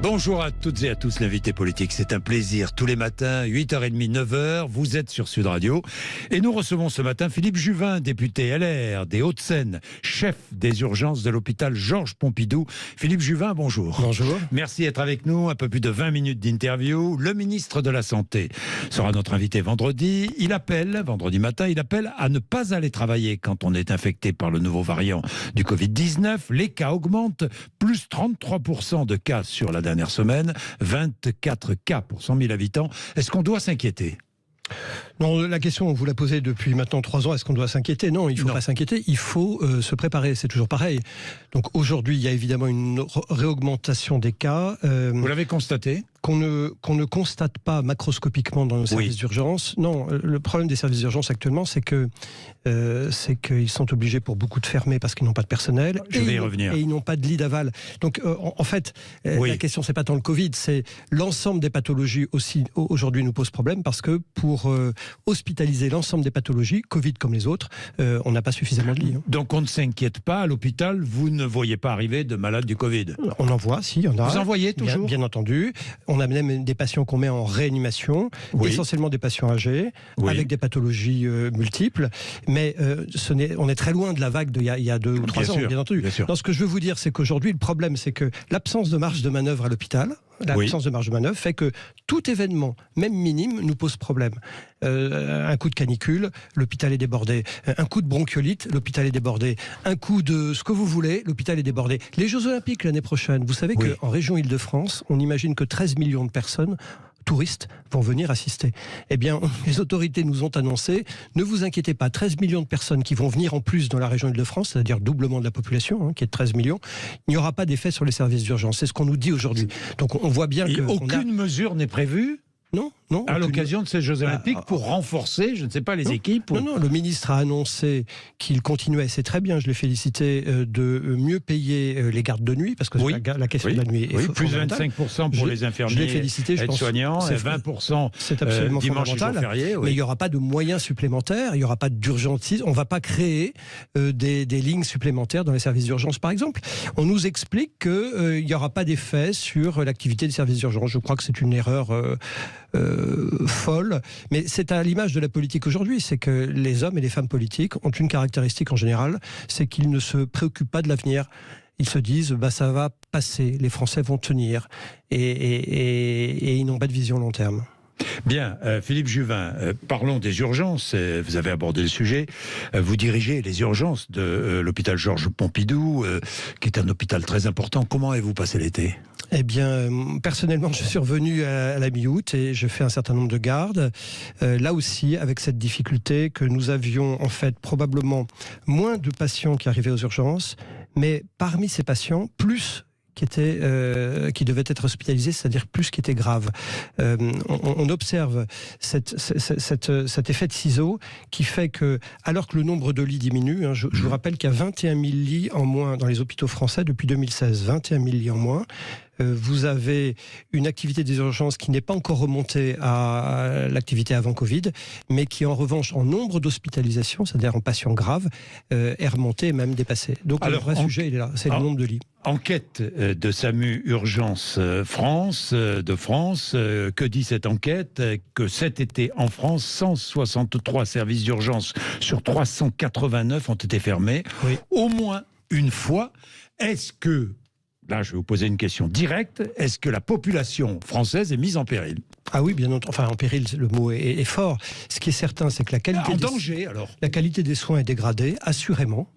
Bonjour à toutes et à tous, l'invité politique, c'est un plaisir. Tous les matins, 8h30, 9h, vous êtes sur Sud Radio. Et nous recevons ce matin Philippe Juvin, député LR des Hauts-de-Seine, chef des urgences de l'hôpital Georges Pompidou. Philippe Juvin, bonjour. Bonjour. Merci d'être avec nous, un peu plus de 20 minutes d'interview. Le ministre de la Santé sera notre invité vendredi. Vendredi matin, il appelle à ne pas aller travailler quand on est infecté par le nouveau variant du Covid-19. Les cas augmentent, plus 33% de cas sur la dernière semaine, 24 cas pour 100 000 habitants. Est-ce qu'on doit s'inquiéter ? Non, la question, vous la posez depuis maintenant 3 ans, est-ce qu'on doit s'inquiéter ? Non, il ne faut pas s'inquiéter, il faut se préparer, c'est toujours pareil. Donc aujourd'hui, il y a évidemment une réaugmentation des cas. Vous l'avez constaté ? Qu'on ne constate pas macroscopiquement dans nos services d'urgence. Non, le problème des services d'urgence actuellement, c'est qu'ils sont obligés pour beaucoup de fermer parce qu'ils n'ont pas de personnel. Je vais y revenir. Et ils n'ont pas de lit d'aval. Donc en fait, la question, c'est pas tant le Covid, c'est l'ensemble des pathologies aussi aujourd'hui nous pose problème parce que pour hospitaliser l'ensemble des pathologies, Covid comme les autres, on n'a pas suffisamment de lits. Donc on ne s'inquiète pas, à l'hôpital, vous ne voyez pas arriver de malades du Covid ? On en voit, si, il y en a. Vous en voyez toujours ? Bien entendu. On a même des patients qu'on met en réanimation, essentiellement des patients âgés, avec des pathologies multiples. Mais on est très loin de la vague d'il y a 2 ou 3 ans, bien entendu. Ce que je veux vous dire, c'est qu'aujourd'hui, le problème, c'est que l'absence de marge de manœuvre à l'hôpital, l'absence de marge de manœuvre fait que tout événement, même minime, nous pose problème. Un coup de canicule, l'hôpital est débordé. Un coup de bronchiolite, l'hôpital est débordé. Un coup de ce que vous voulez, l'hôpital est débordé. Les Jeux Olympiques l'année prochaine, vous savez qu'en région Île-de-France, on imagine que 13 millions de personnes touristes vont venir assister. Eh bien, les autorités nous ont annoncé, ne vous inquiétez pas, 13 millions de personnes qui vont venir en plus dans la région Île-de-France, c'est-à-dire doublement de la population, qui est de 13 millions, il n'y aura pas d'effet sur les services d'urgence. C'est ce qu'on nous dit aujourd'hui. Donc on voit bien que... Aucune mesure n'est prévue ? Non, à l'occasion de ces Jeux Olympiques pour renforcer, je ne sais pas, les équipes Non, le ministre a annoncé qu'il continuait, c'est très bien, je l'ai félicité, de mieux payer les gardes de nuit, parce que la question de la nuit est plus 25% pour les infirmiers, aides-soignants, 20% c'est absolument dimanche et jour férié. Mais il n'y aura pas de moyens supplémentaires, il n'y aura pas d'urgentisme, on ne va pas créer des lignes supplémentaires dans les services d'urgence, par exemple. On nous explique qu'il n'y aura pas d'effet sur l'activité des services d'urgence. Je crois que c'est une erreur... folle, mais c'est à l'image de la politique aujourd'hui, c'est que les hommes et les femmes politiques ont une caractéristique en général, c'est qu'ils ne se préoccupent pas de l'avenir. Ils se disent, ça va passer, les Français vont tenir, et ils n'ont pas de vision long terme. Bien, Philippe Juvin, parlons des urgences. Vous avez abordé le sujet. Vous dirigez les urgences de l'hôpital Georges Pompidou, qui est un hôpital très important. Comment avez-vous passé l'été ? Eh bien, personnellement, je suis revenu à la mi-août et je fais un certain nombre de gardes. Là aussi, avec cette difficulté que nous avions en fait probablement moins de patients qui arrivaient aux urgences, mais parmi ces patients, plus qui devaient être hospitalisés, c'est-à-dire plus qui étaient graves. On observe cet effet de ciseau qui fait que, alors que le nombre de lits diminue, je vous rappelle qu'il y a 21 000 lits en moins dans les hôpitaux français depuis 2016, 21 000 lits en moins. Vous avez une activité des urgences qui n'est pas encore remontée à l'activité avant Covid, mais qui en revanche, en nombre d'hospitalisations, c'est-à-dire en patients graves, est remontée et même dépassée. Donc le vrai sujet, il est là, c'est le nombre de lits. Enquête de SAMU Urgence de France, que dit cette enquête ? Que cet été en France, 163 services d'urgence sur 389 ont été fermés, au moins une fois. Est-ce que... Là, je vais vous poser une question directe. Est-ce que la population française est mise en péril ? Ah oui, bien entendu. Enfin, en péril, le mot est fort. Ce qui est certain, c'est que la qualité la qualité des soins est dégradée, assurément.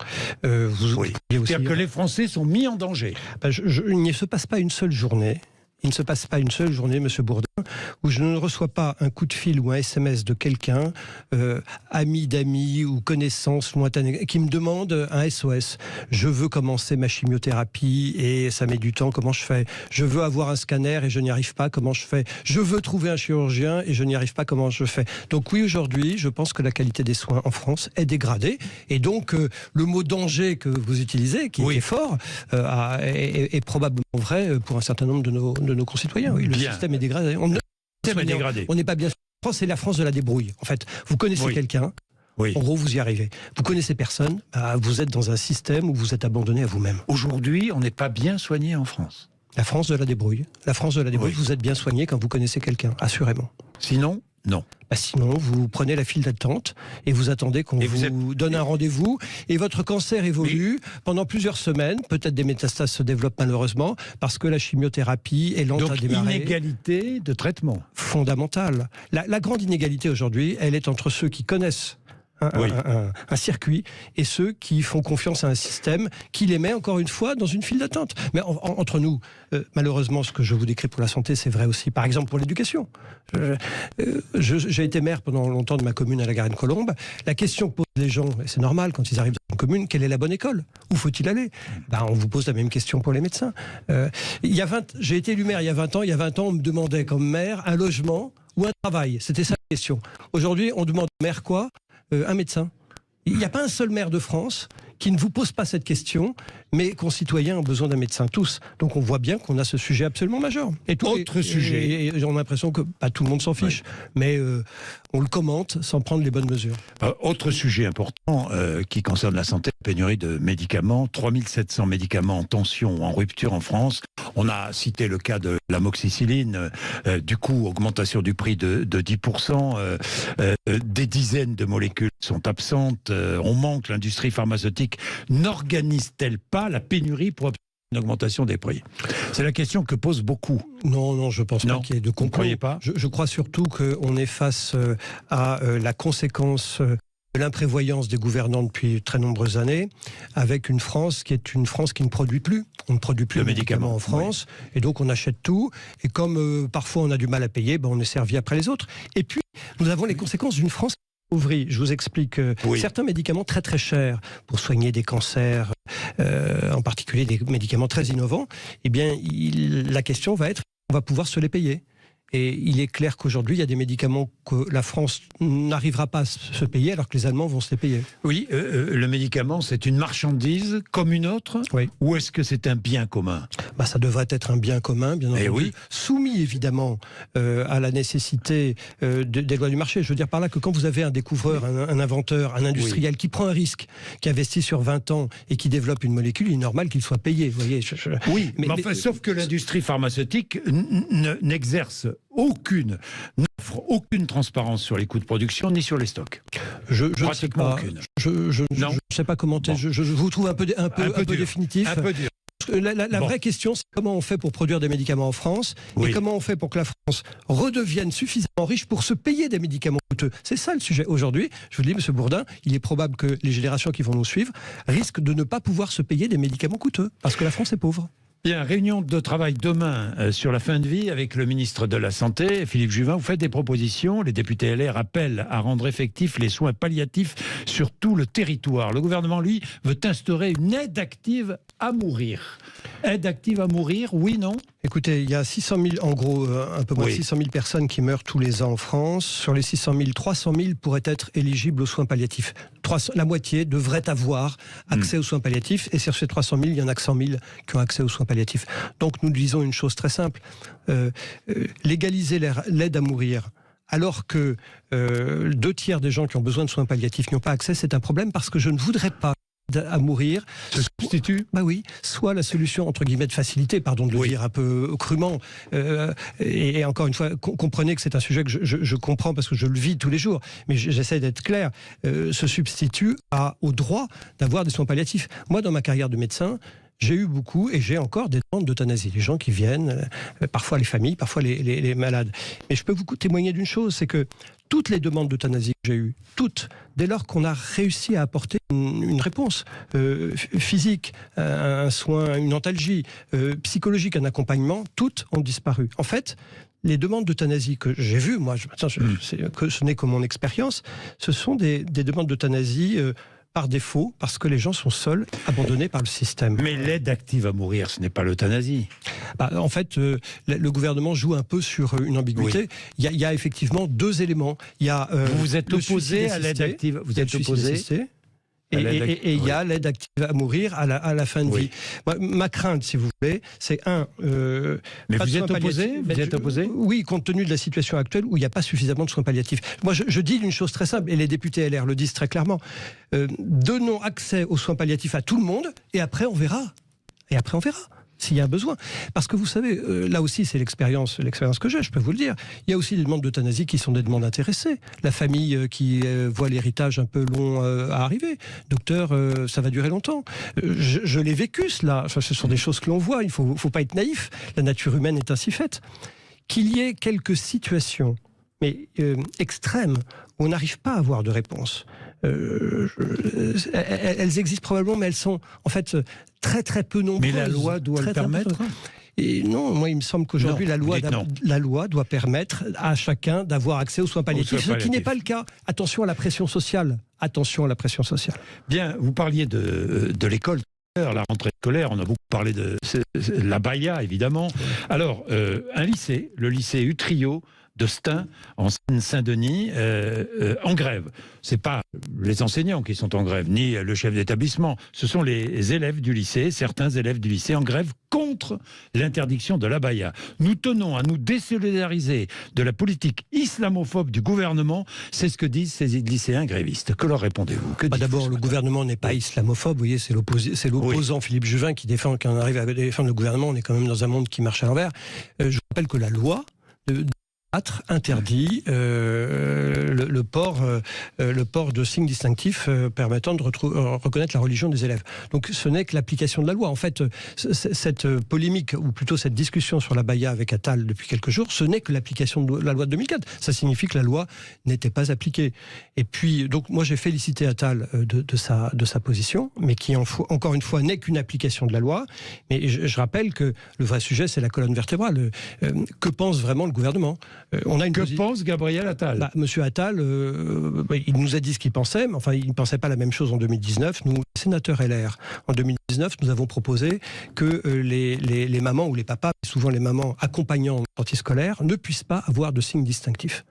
C'est-à-dire que les Français sont mis en danger. Il ne se passe pas une seule journée. Il ne se passe pas une seule journée, Monsieur Bourdin, où je ne reçois pas un coup de fil ou un SMS de quelqu'un, ami d'amis ou connaissance lointaine, qui me demande un SOS. Je veux commencer ma chimiothérapie et ça met du temps, comment je fais ? Je veux avoir un scanner et je n'y arrive pas, comment je fais ? Je veux trouver un chirurgien et je n'y arrive pas, comment je fais ? Donc oui, aujourd'hui, je pense que la qualité des soins en France est dégradée. Et donc, le mot danger que vous utilisez, qui est fort, est probablement vrai pour un certain nombre de nos concitoyens. Oui, le système est dégradé. On n'est pas bien sûr. La France, c'est la France de la débrouille. En fait, vous connaissez quelqu'un, en gros, vous y arrivez. Vous connaissez personne, vous êtes dans un système où vous êtes abandonné à vous-même. Aujourd'hui, on n'est pas bien soigné en France. La France de la débrouille. La France de la débrouille, vous êtes bien soigné quand vous connaissez quelqu'un, assurément. Sinon, non. Sinon, vous prenez la file d'attente et vous attendez qu'on vous donne un rendez-vous et votre cancer évolue pendant plusieurs semaines. Peut-être des métastases se développent malheureusement parce que la chimiothérapie est lente à démarrer. Donc inégalité de traitement. Fondamentale. La grande inégalité aujourd'hui, elle est entre ceux qui connaissent un circuit et ceux qui font confiance à un système qui les met encore une fois dans une file d'attente. Mais entre nous, malheureusement, ce que je vous décris pour la santé, c'est vrai aussi, par exemple, pour l'éducation. J'ai été maire pendant longtemps de ma commune à la Garenne-Colombes. La question que posent les gens, et c'est normal quand ils arrivent dans une commune, quelle est la bonne école? Où faut-il aller? On vous pose la même question pour les médecins. J'ai été élu maire il y a 20 ans. Il y a 20 ans, on me demandait comme maire un logement ou un travail. C'était ça la question. Aujourd'hui, on demande au maire quoi? Un médecin. Il n'y a pas un seul maire de France qui ne vous pose pas cette question. Mes concitoyens ont besoin d'un médecin, tous. Donc on voit bien qu'on a ce sujet absolument majeur. Autre sujet. Et j'ai l'impression que pas tout le monde s'en fiche, mais on le commente sans prendre les bonnes mesures. Autre sujet important qui concerne la santé, la pénurie de médicaments. 3700 médicaments en tension ou en rupture en France. On a cité le cas de l'amoxicilline. Du coup, augmentation du prix de 10%. Des dizaines de molécules sont absentes. On manque. L'industrie pharmaceutique n'organise-t-elle pas la pénurie pour obtenir une augmentation des prix? C'est la question que posent beaucoup. Non, je pense pas qu'il y ait de complot. Vous ne croyez pas? Je crois surtout qu'on est face à la conséquence de l'imprévoyance des gouvernants depuis très nombreuses années, avec une France qui est une France qui ne produit plus. On ne produit plus de médicaments en France, et donc on achète tout. Et comme parfois on a du mal à payer, on est servi après les autres. Et puis, nous avons les conséquences d'une France ouvrie. Je vous explique. Certains médicaments très très chers pour soigner des cancers, en particulier des médicaments très innovants, eh bien, la question va être, on va pouvoir se les payer. Et il est clair qu'aujourd'hui, il y a des médicaments que la France n'arrivera pas à se payer, alors que les Allemands vont se les payer. Oui, le médicament, c'est une marchandise comme une autre? Oui. Ou est-ce que c'est un bien commun? Ça devrait être un bien commun, bien entendu, soumis évidemment à la nécessité des lois du marché. Je veux dire par là que quand vous avez un découvreur, un inventeur, un industriel qui prend un risque, qui investit sur 20 ans et qui développe une molécule, il est normal qu'il soit payé. Vous voyez, oui, mais sauf que l'industrie pharmaceutique n'offre aucune transparence sur les coûts de production ni sur les stocks. Je ne sais pas. Je ne sais pas commenter. Je vous trouve un peu définitif. Un peu dur. La vraie question, c'est comment on fait pour produire des médicaments en France et comment on fait pour que la France redevienne suffisamment riche pour se payer des médicaments coûteux. C'est ça le sujet. Aujourd'hui, je vous le dis, M. Bourdin, il est probable que les générations qui vont nous suivre risquent de ne pas pouvoir se payer des médicaments coûteux parce que la France est pauvre. Bien, réunion de travail demain sur la fin de vie avec le ministre de la Santé, Philippe Juvin. Vous faites des propositions. Les députés LR appellent à rendre effectifs les soins palliatifs sur tout le territoire. Le gouvernement, lui, veut instaurer une aide active à mourir. Aide active à mourir, oui, non? Écoutez, il y a 600 000, en gros, un peu moins de 600 000 personnes qui meurent tous les ans en France. Sur les 600 000, 300 000 pourraient être éligibles aux soins palliatifs. La moitié devrait avoir accès aux soins palliatifs. Et sur ces 300 000, il y en a que 100 000 qui ont accès aux soins palliatifs. Donc nous disons une chose très simple. Légaliser l'aide à mourir, alors que 2/3 des gens qui ont besoin de soins palliatifs n'y ont pas accès, c'est un problème parce que je ne voudrais pas à mourir. Se substitue? Oui, soit la solution entre guillemets de facilité, pardon de le dire un peu crûment, et encore une fois, comprenez que c'est un sujet que je comprends parce que je le vis tous les jours, mais j'essaie d'être clair, se substitue au droit d'avoir des soins palliatifs. Moi, dans ma carrière de médecin, j'ai eu beaucoup et j'ai encore des demandes d'euthanasie. Les gens qui viennent, parfois les familles, parfois les malades. Mais je peux vous témoigner d'une chose, c'est que toutes les demandes d'euthanasie que j'ai eues, toutes, dès lors qu'on a réussi à apporter une réponse physique, un soin, une antalgie, psychologique, un accompagnement, toutes ont disparu. En fait, les demandes d'euthanasie que j'ai vues, moi, ce n'est que mon expérience, ce sont des demandes d'euthanasie par défaut, parce que les gens sont seuls, abandonnés par le système. Mais l'aide active à mourir, ce n'est pas l'euthanasie. En fait, le gouvernement joue un peu sur une ambiguïté. Il y a effectivement deux éléments. Vous êtes opposé à l'aide active? Vous êtes opposé? Et il y a l'aide active à mourir à la fin de vie. Ma crainte, si vous voulez, c'est mais vous êtes opposé? Vous êtes opposé? Oui, compte tenu de la situation actuelle où il n'y a pas suffisamment de soins palliatifs. Moi, je dis une chose très simple, et les députés LR le disent très clairement. Donnons accès aux soins palliatifs à tout le monde, et après on verra. s'il y a un besoin. Parce que vous savez, là aussi c'est l'expérience que j'ai, je peux vous le dire. Il y a aussi des demandes d'euthanasie qui sont des demandes intéressées. La famille qui voit l'héritage un peu long à arriver. Docteur, ça va durer longtemps. Je l'ai vécu cela. Enfin, ce sont des choses que l'on voit. Il faut pas être naïf. La nature humaine est ainsi faite. Qu'il y ait quelques situations, mais extrêmes, où on n'arrive pas à avoir de réponse. Elles existent probablement, mais elles sont en fait très très peu nombreuses. Mais la loi doit le permettre. Et non, moi il me semble qu'aujourd'hui la loi doit permettre à chacun d'avoir accès aux soins palliatifs, ce qui n'est pas le cas. Attention à la pression sociale. Attention à la pression sociale. Bien, vous parliez de l'école. La rentrée scolaire, on a beaucoup parlé de la Baïa, évidemment. Alors, un lycée, le lycée Utrio de Stein, en Seine-Saint-Denis, en grève. Ce n'est pas les enseignants qui sont en grève, ni le chef d'établissement. Ce sont les élèves du lycée, certains élèves du lycée en grève contre l'interdiction de l'abaya. Nous tenons à nous désolidariser de la politique islamophobe du gouvernement. C'est ce que disent ces lycéens grévistes. Que leur répondez-vous? D'abord, le gouvernement n'est pas islamophobe. Vous voyez, c'est l'opposant Philippe Juvin qui défend, quand on arrive à défendre le gouvernement, on est quand même dans un monde qui marche à l'envers. Je rappelle que la loi interdit le port de signes distinctifs permettant de reconnaître la religion des élèves. Donc ce n'est que l'application de la loi. En fait, cette polémique, ou plutôt cette discussion sur la Baïa avec Attal depuis quelques jours, ce n'est que l'application de la loi de 2004. Ça signifie que la loi n'était pas appliquée. Et puis, donc moi j'ai félicité Attal de sa position, mais qui encore une fois n'est qu'une application de la loi. Mais je rappelle que le vrai sujet, c'est la colonne vertébrale. Que pense vraiment le gouvernement? Que pense Gabriel Attal? Monsieur Attal, il nous a dit ce qu'il pensait, mais enfin, il ne pensait pas la même chose en 2019. Nous, sénateurs LR, en 2019, nous avons proposé que les mamans ou les papas, souvent les mamans accompagnant en sortie scolaire, ne puissent pas avoir de signes distinctifs.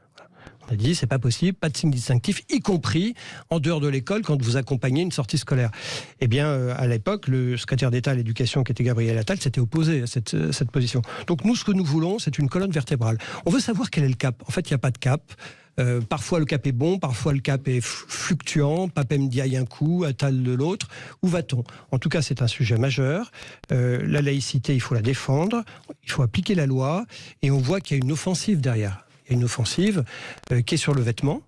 On a dit, c'est pas possible, pas de signes distinctifs, y compris en dehors de l'école quand vous accompagnez une sortie scolaire. Eh bien, à l'époque, le secrétaire d'État à l'éducation, qui était Gabriel Attal, s'était opposé à cette position. Donc nous, ce que nous voulons, c'est une colonne vertébrale. On veut savoir quel est le cap. En fait, il n'y a pas de cap. Parfois le cap est bon, parfois le cap est fluctuant, Pape Ndiaye un coup, Attal de l'autre. Où va-t-on? En tout cas, c'est un sujet majeur. La laïcité, il faut la défendre, il faut appliquer la loi, et on voit qu'il y a une offensive derrière. Il y a une offensive qui est sur le vêtement,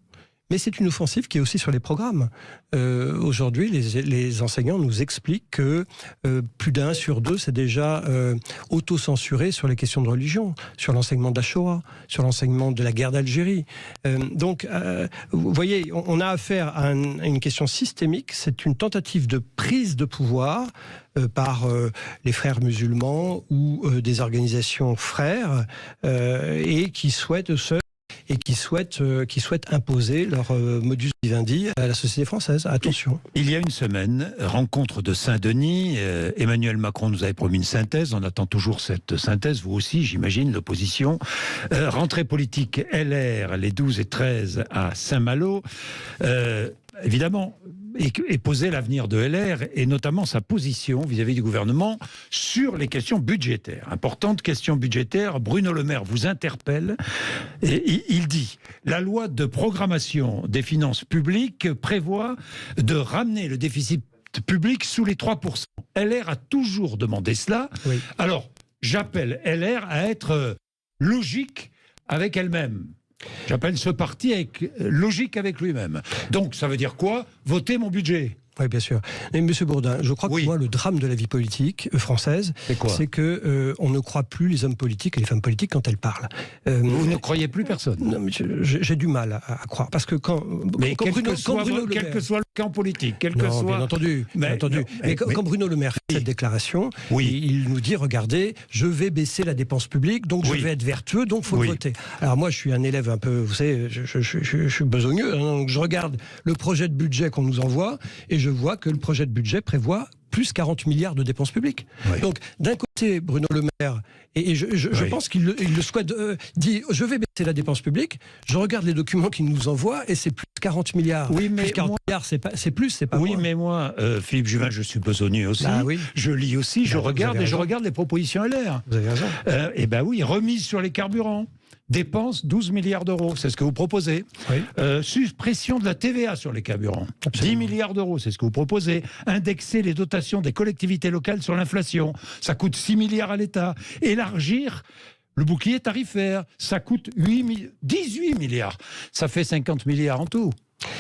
mais c'est une offensive qui est aussi sur les programmes. Aujourd'hui, les enseignants nous expliquent que plus d'1 sur 2 c'est déjà auto-censuré sur les questions de religion, sur l'enseignement de la Shoah, sur l'enseignement de la guerre d'Algérie. Donc, vous voyez, on a affaire à une question systémique. C'est une tentative de prise de pouvoir par les frères musulmans ou des organisations frères et qui souhaitent imposer leur modus vivendi à la société française. Attention. Il y a une semaine, rencontre de Saint-Denis. Emmanuel Macron nous avait promis une synthèse. On attend toujours cette synthèse. Vous aussi, j'imagine, l'opposition. Rentrée politique LR, les 12 et 13 à Saint-Malo. Évidemment, et poser l'avenir de LR, et notamment sa position vis-à-vis du gouvernement sur les questions budgétaires. Importante question budgétaire, Bruno Le Maire vous interpelle, et il dit « La loi de programmation des finances publiques prévoit de ramener le déficit public sous les 3%. LR a toujours demandé cela. Oui. Alors, j'appelle LR à être logique avec elle-même. J'appelle ce parti logique avec lui-même. Donc, ça veut dire quoi? Voter mon budget. Oui, bien sûr. Mais Monsieur Bourdin, je crois que moi, le drame de la vie politique française, c'est que on ne croit plus les hommes politiques et les femmes politiques quand elles parlent. Vous ne croyez plus personne? Non, mais j'ai du mal à croire. Parce que quand quel que soit le camp politique, bien entendu. Mais quand Bruno Le Maire fait cette déclaration, il nous dit, regardez, je vais baisser la dépense publique, donc je vais être vertueux, donc il faut le voter. Alors moi, je suis un élève un peu, vous savez, je suis besogneux, hein, donc je regarde le projet de budget qu'on nous envoie, et je vois que le projet de budget prévoit plus 40 milliards de dépenses publiques. Oui. Donc, d'un côté, Bruno Le Maire, et je pense qu'il le souhaite, dit « Je vais baisser la dépense publique », je regarde les documents qu'il nous envoie, et c'est plus 40 milliards. Oui, mais plus 40 milliards, c'est plus, c'est pas oui, moins. Mais moi, Philippe Juvin, je suis besogneux aussi. Je lis aussi, je regarde les propositions LR. Vous avez raison. Et ben oui, remise sur les carburants. dépense 12 milliards d'euros, c'est ce que vous proposez. Oui. Suppression de la TVA sur les carburants, Absolument. 10 milliards d'euros, c'est ce que vous proposez. Indexer les dotations des collectivités locales sur l'inflation, ça coûte 6 milliards à l'État. Élargir le bouclier tarifaire, ça coûte 18 milliards. Ça fait 50 milliards en tout.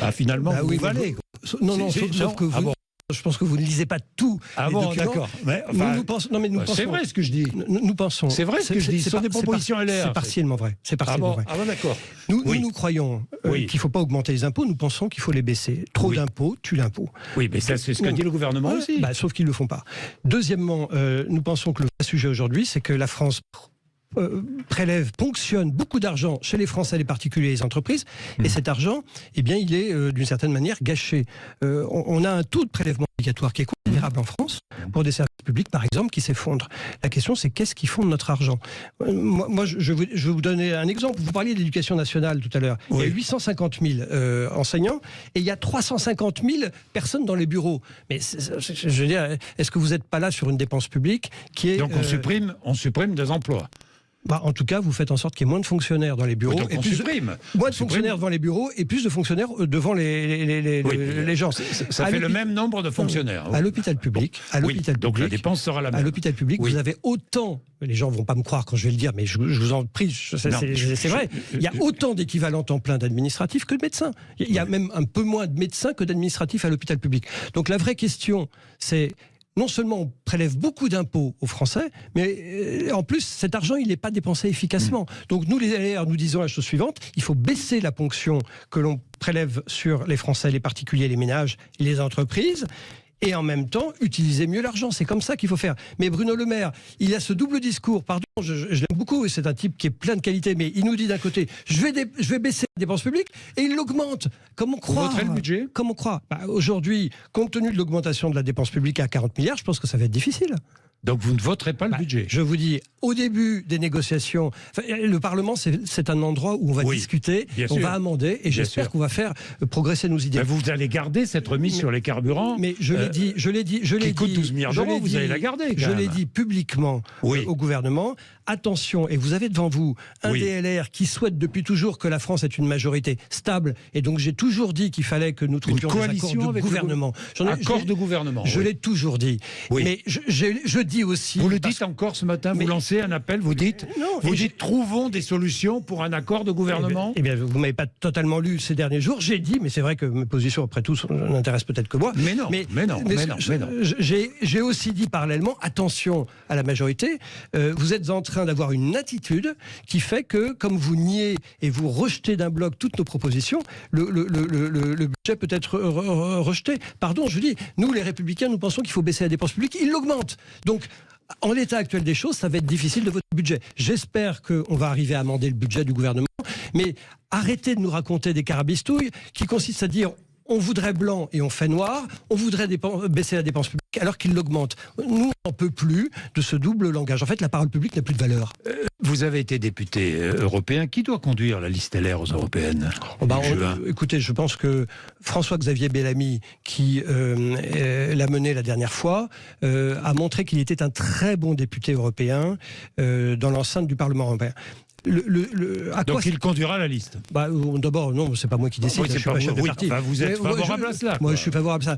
Ah, finalement, Bah vous oui, valez. Non, sauf que vous... Ah bon. Je pense que vous ne lisez pas tout. Ah bon, d'accord. Mais, enfin, nous pensons. Non, mais nous pensons. C'est vrai ce que je dis. Nous pensons. C'est vrai ce que je dis. Ce sont des propositions LR. C'est partiellement vrai. C'est partiellement vrai. Ah bon, d'accord. Nous croyons qu'il ne faut pas augmenter les impôts. Nous pensons qu'il faut les baisser. Trop d'impôts tue l'impôt. Oui, mais ça, c'est ce que dit le gouvernement aussi. Sauf qu'ils ne le font pas. Deuxièmement, nous pensons que le vrai sujet aujourd'hui, c'est que la France prélève, ponctionne beaucoup d'argent chez les Français, les particuliers et les entreprises, et cet argent, eh bien, il est d'une certaine manière gâché. On a un taux de prélèvement obligatoire qui est considérable en France pour des services publics, par exemple, qui s'effondrent. La question, c'est qu'est-ce qu'ils font de notre argent ? Moi, je vais vous donner un exemple. Vous parliez d'éducation nationale tout à l'heure. Oui. Il y a 850 000 enseignants et il y a 350 000 personnes dans les bureaux. Mais je veux dire, est-ce que vous n'êtes pas là sur une dépense publique qui est... Donc on supprime des emplois. En tout cas, vous faites en sorte qu'il y ait moins de fonctionnaires dans les bureaux. Donc on supprime. Moins de fonctionnaires devant les bureaux et plus de fonctionnaires devant les gens. Ça fait le même nombre de fonctionnaires. À l'hôpital public. Donc la dépense sera la même. À l'hôpital public, vous avez autant... Les gens ne vont pas me croire quand je vais le dire, mais je vous en prie, c'est vrai. Il y a autant d'équivalents temps plein d'administratifs que de médecins. Il y a même un peu moins de médecins que d'administratifs à l'hôpital public. Donc la vraie question, c'est... Non seulement on prélève beaucoup d'impôts aux Français, mais en plus, cet argent, il n'est pas dépensé efficacement. Donc nous, les LR, nous disons la chose suivante, il faut baisser la ponction que l'on prélève sur les Français, les particuliers, les ménages et les entreprises, et en même temps, utiliser mieux l'argent. C'est comme ça qu'il faut faire. Mais Bruno Le Maire, il a ce double discours. Pardon, je l'aime beaucoup, et c'est un type qui est plein de qualités, mais il nous dit d'un côté, je vais baisser la dépense publique, et il l'augmente. Comment croire ? Vous voterez le budget ? Comment croire ? Aujourd'hui, compte tenu de l'augmentation de la dépense publique à 40 milliards, je pense que ça va être difficile. Donc vous ne voterez pas le budget ? Je vous dis, au début des négociations, le Parlement, c'est un endroit où on va discuter, on va amender, et j'espère qu'on va faire progresser nos idées. Mais vous allez garder cette remise sur les carburants. Mais je l'ai dit, qui coûte 12 milliards d'euros, vous allez la garder. Je l'ai dit publiquement au gouvernement. Attention, et vous avez devant vous un DLR qui souhaite depuis toujours que la France ait une majorité stable, et donc j'ai toujours dit qu'il fallait que nous trouvions des accords de gouvernement. Accords de gouvernement. Je l'ai toujours dit. Mais je dis aussi... Vous le dites encore ce matin, vous lancez un appel, vous dites trouvons des solutions pour un accord de gouvernement. Eh bien, vous ne m'avez pas totalement lu ces derniers jours. J'ai dit, mais c'est vrai que mes positions, après tout, n'intéressent peut-être que moi. Mais non. J'ai aussi dit parallèlement, attention à la majorité, vous êtes en train d'avoir une attitude qui fait que, comme vous niez et vous rejetez d'un bloc toutes nos propositions, le budget peut être rejeté. Pardon, je dis, nous les Républicains, nous pensons qu'il faut baisser la dépense publique, il l'augmente. Donc, en l'état actuel des choses, ça va être difficile de voter le budget. J'espère qu'on va arriver à amender le budget du gouvernement, mais arrêtez de nous raconter des carabistouilles qui consistent à dire on voudrait blanc et on fait noir, on voudrait baisser la dépense publique alors qu'il l'augmente. Nous, on n'en peut plus de ce double langage. En fait, la parole publique n'a plus de valeur. Vous avez été député européen. Qui doit conduire la liste LR aux européennes ? Écoutez, je pense que François-Xavier Bellamy, qui l'a mené la dernière fois, a montré qu'il était un très bon député européen dans l'enceinte du Parlement européen. Donc il conduira la liste. D'abord, non, c'est pas moi qui décide. Je suis pas chef de parti. Vous êtes favorable à cela. Moi, je suis favorable à ça.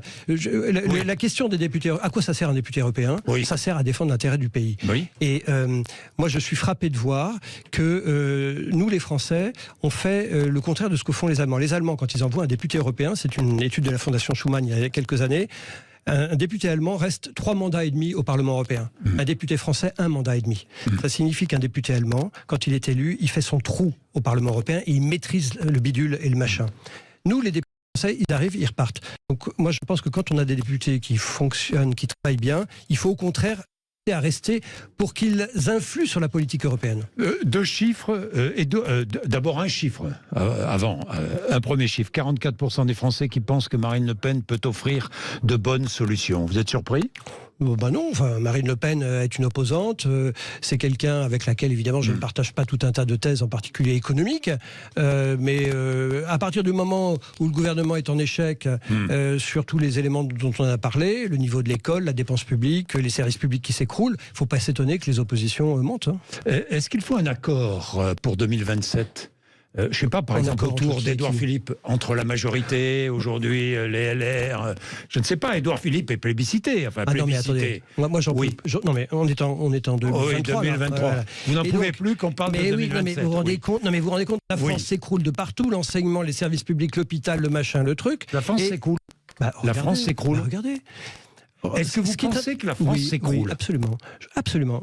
La question des députés, à quoi ça sert un député européen ? Ça sert à défendre l'intérêt du pays. Et moi, je suis frappé de voir que nous, les Français, on fait le contraire de ce que font les Allemands. Les Allemands, quand ils envoient un député européen, c'est une étude de la Fondation Schuman il y a quelques années. Un député allemand reste 3 mandats et demi au Parlement européen. Un député français, 1 mandat et demi. Ça signifie qu'un député allemand, quand il est élu, il fait son trou au Parlement européen et il maîtrise le bidule et le machin. Nous, les députés français, ils arrivent, ils repartent. Donc moi, je pense que quand on a des députés qui fonctionnent, qui travaillent bien, il faut au contraire à rester pour qu'ils influent sur la politique européenne. 2 chiffres, d'abord un chiffre, avant, un premier chiffre, 44% des Français qui pensent que Marine Le Pen peut offrir de bonnes solutions. Vous êtes surpris ? Non, enfin, Marine Le Pen est une opposante, c'est quelqu'un avec laquelle évidemment je ne partage pas tout un tas de thèses, en particulier économiques, mais à partir du moment où le gouvernement est en échec sur tous les éléments dont on a parlé, le niveau de l'école, la dépense publique, les services publics qui s'écroulent, il ne faut pas s'étonner que les oppositions montent. Est-ce qu'il faut un accord pour 2027 ? Je ne sais pas, par exemple, autour d'Édouard Philippe, entre la majorité, aujourd'hui, les LR, je ne sais pas, Édouard Philippe est plébiscité, enfin plébiscité. Moi j'en oui. Non mais on est en 2023. Oui, 2023. Voilà. Vous n'en pouvez plus qu'on parle de 2027. Mais vous vous rendez compte, la France s'écroule de partout, l'enseignement, les services publics, l'hôpital, le machin, le truc. La France s'écroule. La France s'écroule. Regardez. Est-ce que vous pensez que la France s'écroule ? Oui, absolument. Absolument.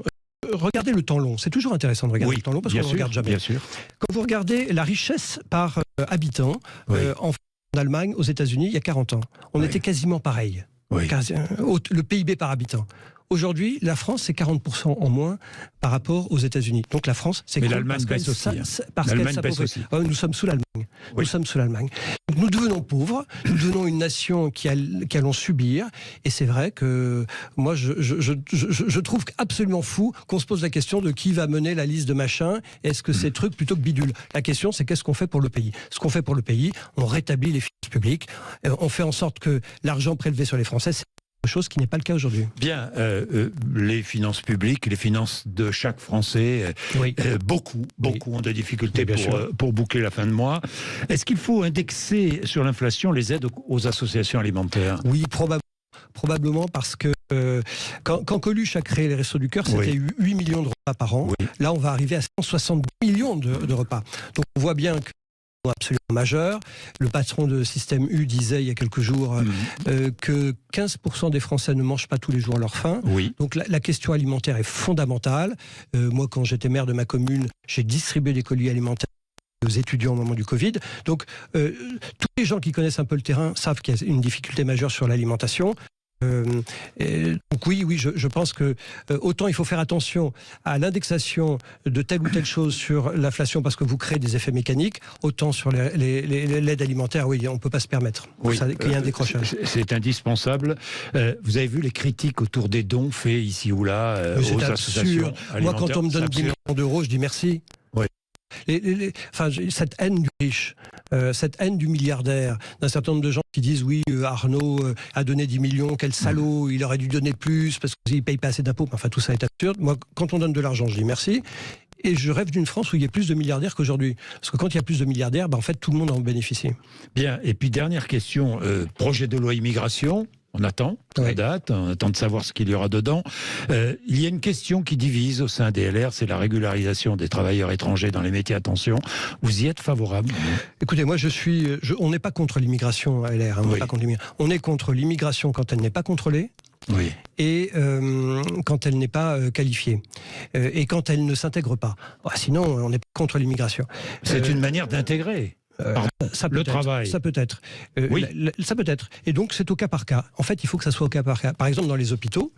Regardez le temps long. C'est toujours intéressant de regarder le temps long parce qu'on ne regarde jamais. Bien sûr. Quand vous regardez la richesse par habitant en Allemagne, aux États-Unis, il y a 40 ans, on était quasiment pareil. Le PIB par habitant. Aujourd'hui, la France, c'est 40% en moins par rapport aux États-Unis. Donc la France, c'est... Mais l'Allemagne baisse aussi. L'Allemagne baisse aussi. Nous sommes sous l'Allemagne. Oui. Nous sommes sous l'Allemagne. Nous devenons pauvres, nous devenons une nation qui allons subir. Et c'est vrai que moi, je trouve absolument fou qu'on se pose la question de qui va mener la liste de machins. Est-ce que c'est truc plutôt que bidule ? La question, c'est qu'est-ce qu'on fait pour le pays ? Ce qu'on fait pour le pays, on rétablit les finances publiques, on fait en sorte que l'argent prélevé sur les Français, c'est chose qui n'est pas le cas aujourd'hui. Bien, les finances publiques, les finances de chaque Français, beaucoup ont de difficultés pour boucler la fin de mois. Est-ce qu'il faut indexer sur l'inflation les aides aux associations alimentaires ? Oui, probablement parce que quand Coluche a créé les Restos du Cœur, c'était 8 millions de repas par an. Oui. Là, on va arriver à 170 millions de repas. Donc on voit bien que absolument majeur. Le patron de Système U disait il y a quelques jours que 15% des Français ne mangent pas tous les jours leur faim. Oui. Donc la question alimentaire est fondamentale. Moi, quand j'étais maire de ma commune, j'ai distribué des colis alimentaires aux étudiants au moment du Covid. Donc tous les gens qui connaissent un peu le terrain savent qu'il y a une difficulté majeure sur l'alimentation. Donc oui, je pense que autant il faut faire attention à l'indexation de telle ou telle chose sur l'inflation parce que vous créez des effets mécaniques, autant sur l'aide alimentaire, on ne peut pas se permettre qu'il y ait un décrochage. C'est indispensable. Vous avez vu les critiques autour des dons faits ici ou là aux associations alimentaires. Moi, quand on me donne 10 millions d'euros, je dis merci. Oui. Cette haine du riche, cette haine du milliardaire, d'un certain nombre de gens qui disent Arnaud a donné 10 millions, quel salaud, il aurait dû donner plus parce qu'il ne paye pas assez d'impôts. Enfin, tout ça est absurde. Moi, quand on donne de l'argent, je dis merci. Et je rêve d'une France où il y a plus de milliardaires qu'aujourd'hui. Parce que quand il y a plus de milliardaires, en fait, tout le monde en bénéficie. Bien. Et puis, dernière question, projet de loi immigration. On attend la date, on attend de savoir ce qu'il y aura dedans. Il y a une question qui divise au sein des LR, c'est la régularisation des travailleurs étrangers dans les métiers à tension. Vous y êtes favorable ? Écoutez, moi on n'est pas contre l'immigration à LR. On est contre l'immigration quand elle n'est pas contrôlée. Oui. Et quand elle n'est pas qualifiée et quand elle ne s'intègre pas. Sinon, on n'est pas contre l'immigration. C'est une manière d'intégrer. Le travail. Ça peut être. Ça peut être. Et donc, c'est au cas par cas. En fait, il faut que ça soit au cas par cas. Par exemple, dans les hôpitaux,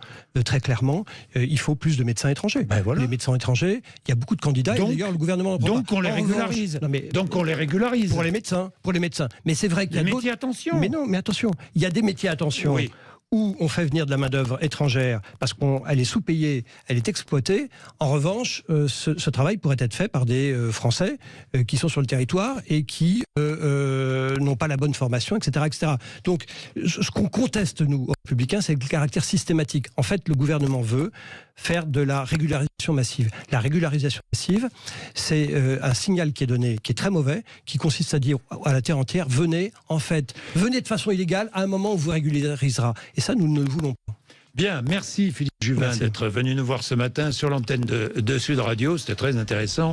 très clairement, il faut plus de médecins étrangers. Les médecins étrangers, il y a beaucoup de candidats. Donc, et d'ailleurs, le gouvernement... Donc, on les régularise. Donc, on les régularise. Pour les médecins. Mais c'est vrai qu'il y a des métiers à tension. Mais attention. Il y a des métiers à tension. Oui. Où on fait venir de la main-d'œuvre étrangère parce qu'elle est sous-payée, elle est exploitée. En revanche, ce travail pourrait être fait par des Français qui sont sur le territoire et qui n'ont pas la bonne formation, etc., etc. Donc, ce qu'on conteste, nous, aux Républicains, c'est le caractère systématique. En fait, le gouvernement veut faire de la régularisation massive. La régularisation massive, c'est un signal qui est donné, qui est très mauvais, qui consiste à dire à la terre entière, venez de façon illégale à un moment où vous régularisera. Et ça, nous ne le voulons pas. Bien, merci Philippe Juvin d'être venu nous voir ce matin sur l'antenne de Sud Radio. C'était très intéressant.